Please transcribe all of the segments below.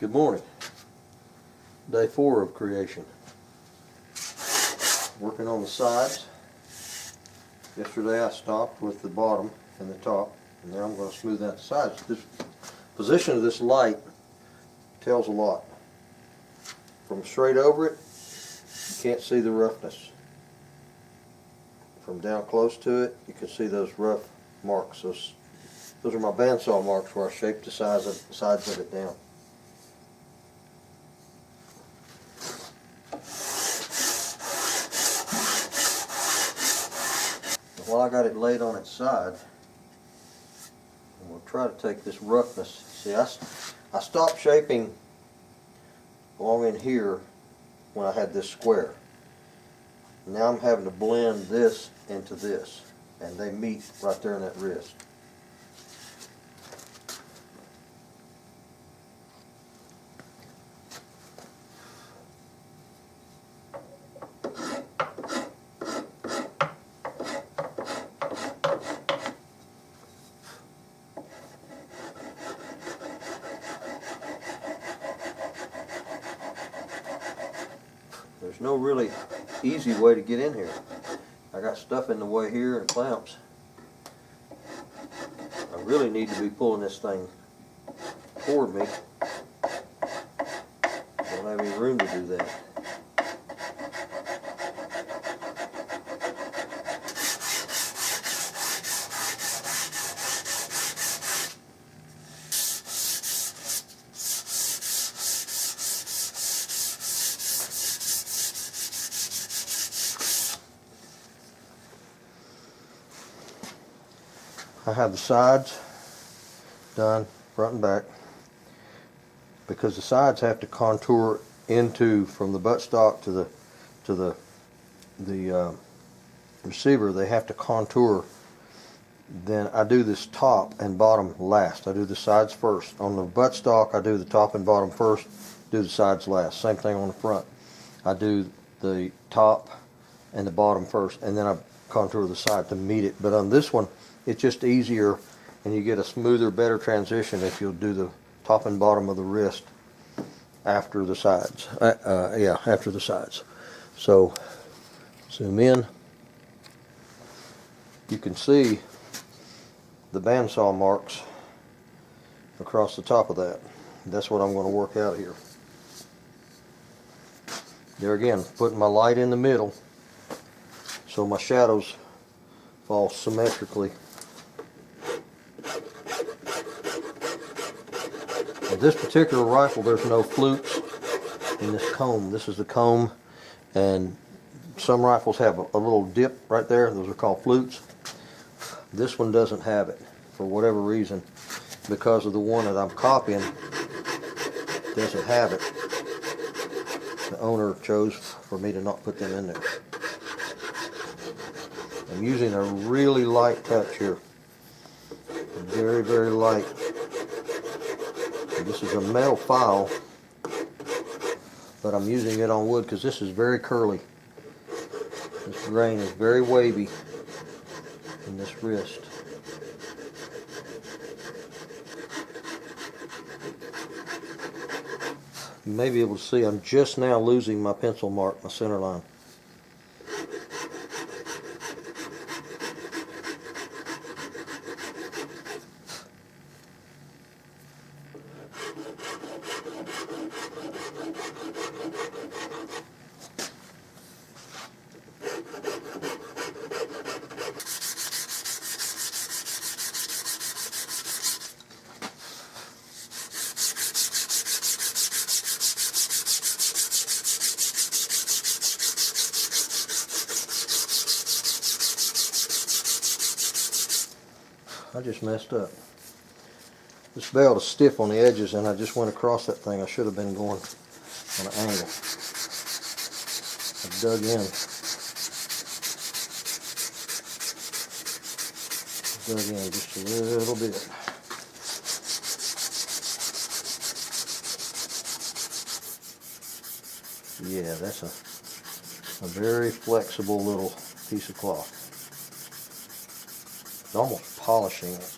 Good morning. Day 4 of creation. Working on the sides. Yesterday I stopped with the bottom and the top, and now I'm going to smooth out the sides. This position of this light tells a lot. From straight over it, you can't see the roughness. From down close to it, you can see those rough marks. Those are my bandsaw marks where I shaped the sides of it down. While I got it laid on its side, and we'll try to take this roughness. See, I stopped shaping along in here when I had this square. Now I'm having to blend this into this, and they meet right there in that wrist. There's no really easy way to get in here. I got stuff in the way here and clamps. I really need to be pulling this thing toward me. Don't have any room to do that. I have the sides done, front and back, because the sides have to contour into, from the buttstock to the receiver. They have to contour. Then I do this top and bottom last. I do the sides first. On the buttstock, I do the top and bottom first, do the sides last. Same thing on the front. I do the top and the bottom first, and then I contour the side to meet it. But on this one, it's just easier, and you get a smoother, better transition if you'll do the top and bottom of the wrist after the sides. After the sides. So, zoom in. You can see the bandsaw marks across the top of that. That's what I'm going to work out here. There again, putting my light in the middle so my shadows fall symmetrically. With this particular rifle, there's no flutes in this comb. This is the comb, and some rifles have a little dip right there. Those are called flutes. This one doesn't have it for whatever reason, because of the one that I'm copying doesn't have it. The owner chose for me to not put them in there. I'm using a really light touch here. Very, very light. This is a metal file, but I'm using it on wood because this is very curly. This grain is very wavy in this wrist. You may be able to see I'm just now losing my pencil mark, my center line. I just messed up. This belt is stiff on the edges, and I just went across that thing. I should have been going on an angle. I dug in. Just a little bit. Yeah, that's a very flexible little piece of cloth. It's almost polishing it.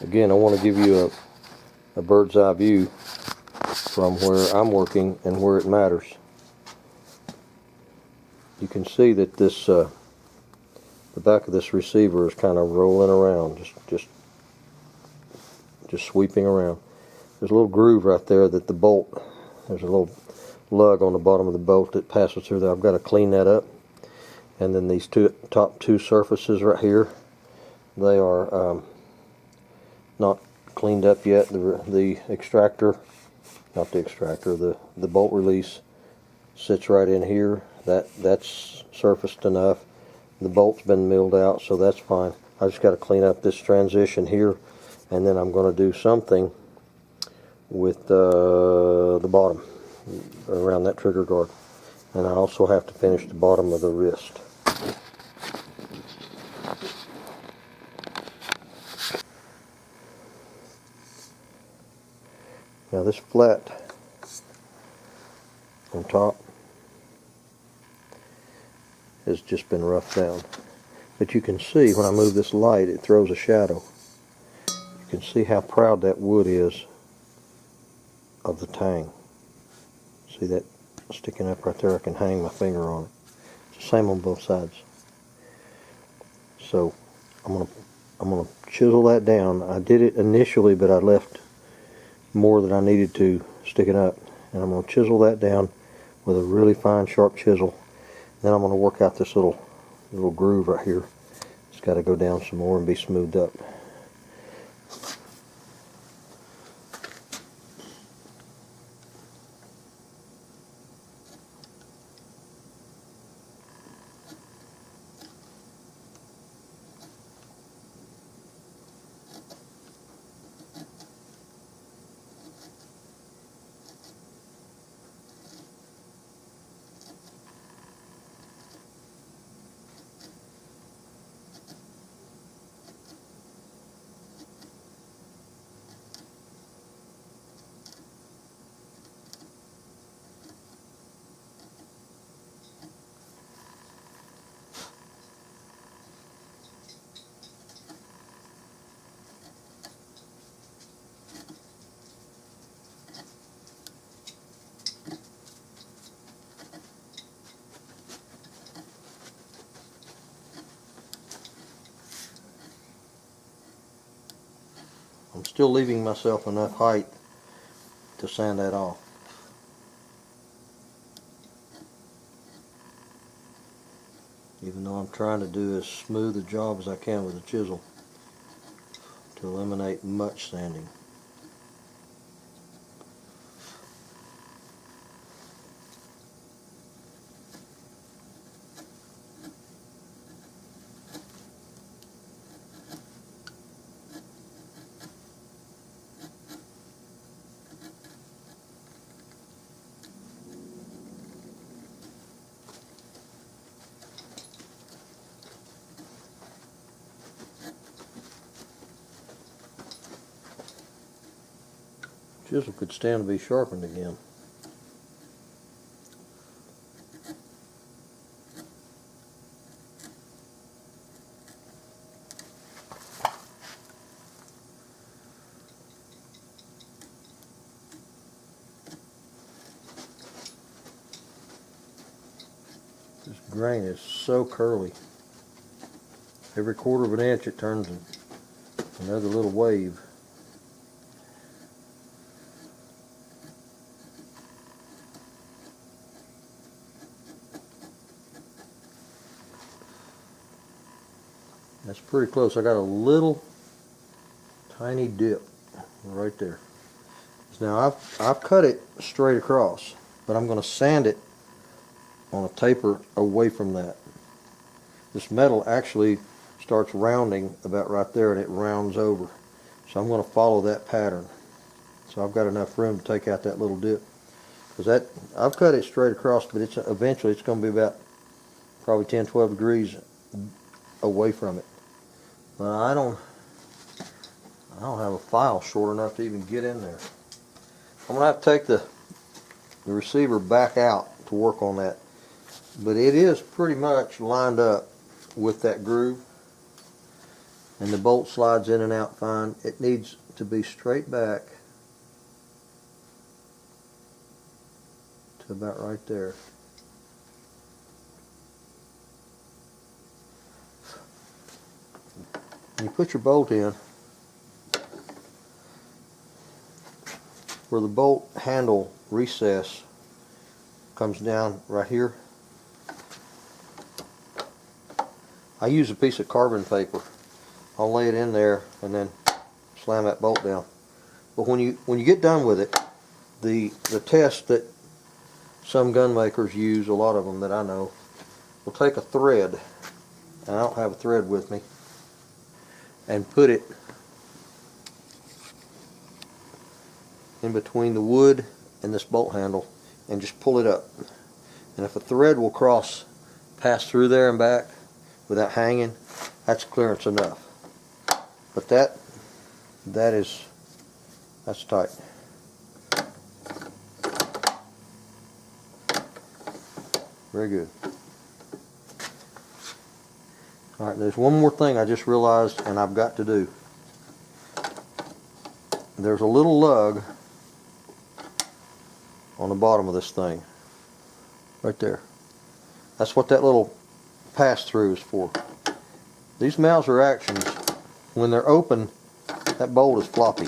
Again, I want to give you a bird's eye view from where I'm working and where it matters. You can see that this the back of this receiver is kind of rolling around, just sweeping around. There's a little groove right there that the bolt, there's a little lug on the bottom of the bolt that passes through there. I've got to clean that up. And then these top two surfaces right here, they are not cleaned up yet. The extractor, not the extractor, the bolt release sits right in here. That's surfaced enough. The bolt's been milled out, so that's fine. I just got to clean up this transition here, and then I'm going to do something with the bottom around that trigger guard. And I also have to finish the bottom of the wrist. Now this flat on top has just been roughed down. But you can see when I move this light, it throws a shadow. You can see how proud that wood is of the tang. See that sticking up right there? I can hang my finger on it. It's the same on both sides. So I'm gonna chisel that down. I did it initially, but I left more than I needed to sticking up, and I'm gonna chisel that down with a really fine, sharp chisel. Then I'm gonna work out this little groove right here. It's got to go down some more and be smoothed up. I'm still leaving myself enough height to sand that off. Even though I'm trying to do as smooth a job as I can with a chisel to eliminate much sanding. Chisel could stand to be sharpened again. This grain is so curly. Every quarter of an inch it turns another little wave. That's pretty close. I got a little tiny dip right there. Now I've cut it straight across, but I'm going to sand it on a taper away from that. This metal actually starts rounding about right there, and it rounds over. So I'm going to follow that pattern. So I've got enough room to take out that little dip. Because I've cut it straight across, but eventually it's going to be about probably 10-12 degrees away from it. But I don't have a file short enough to even get in there. I'm going to have to take the receiver back out to work on that. But it is pretty much lined up with that groove. and the bolt slides in and out fine. It needs to be straight back to about right there. You put your bolt in where the bolt handle recess comes down right here. I use a piece of carbon paper. I'll lay it in there and then slam that bolt down. But when you get done with it, the test that some gun makers use, a lot of them that I know, will take a thread, and I don't have a thread with me, and put it in between the wood and this bolt handle and just pull it up. And if a thread will pass through there and back without hanging, that's clearance enough. But that's tight. Very good. Alright, there's one more thing I just realized and I've got to do. There's a little lug on the bottom of this thing. Right there. That's what that little pass-through is for. These Mauser actions, when they're open, that bolt is floppy.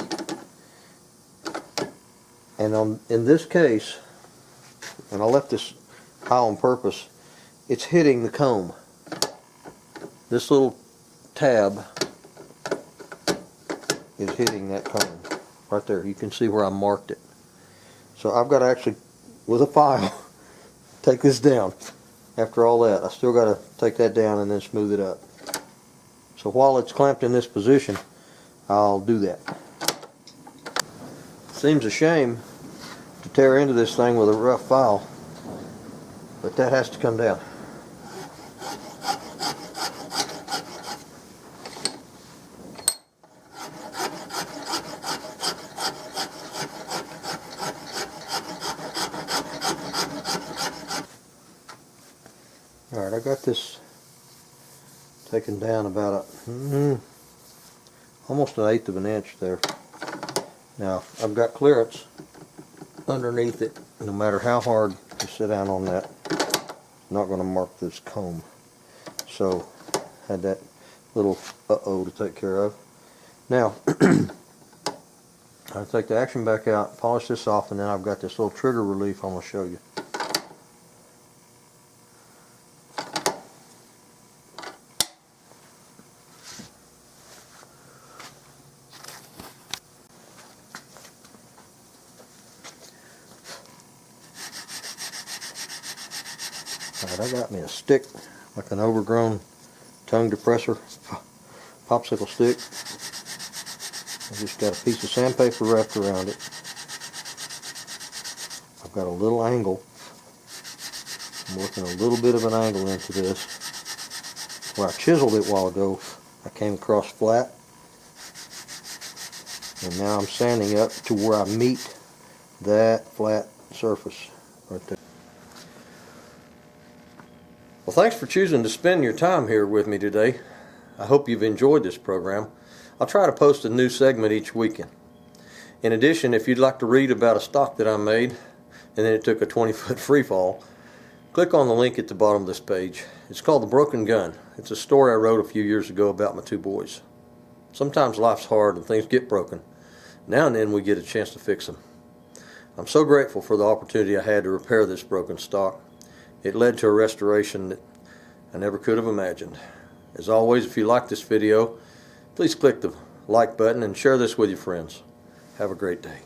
And in this case, and I left this high on purpose, it's hitting the comb. This little tab is hitting that comb right there. You can see where I marked it. So I've got to actually, with a file, take this down. After all that, I still got to take that down and then smooth it up. So while it's clamped in this position, I'll do that. Seems a shame to tear into this thing with a rough file, but that has to come down. Alright, I got this taken down about almost 1/8 of an inch there. Now, I've got clearance underneath it. No matter how hard you sit down on that, I'm not going to mark this comb. So, had that little uh-oh to take care of. Now, I'll take the action back out, polish this off, and then I've got this little trigger relief I'm going to show you. Alright, I got me a stick, like an overgrown tongue depressor, popsicle stick. I just got a piece of sandpaper wrapped around it. I've got a little angle. I'm working a little bit of an angle into this. Where I chiseled it a while ago, I came across flat. And now I'm sanding up to where I meet that flat surface right there. Well, thanks for choosing to spend your time here with me today. I hope you've enjoyed this program. I'll try to post a new segment each weekend. In addition, if you'd like to read about a stock that I made, and then it took a 20-foot free fall, click on the link at the bottom of this page. It's called The Broken Gun. It's a story I wrote a few years ago about my 2 boys. Sometimes life's hard and things get broken. Now and then we get a chance to fix them. I'm so grateful for the opportunity I had to repair this broken stock. It led to a restoration that I never could have imagined. As always, if you like this video, please click the like button and share this with your friends. Have a great day.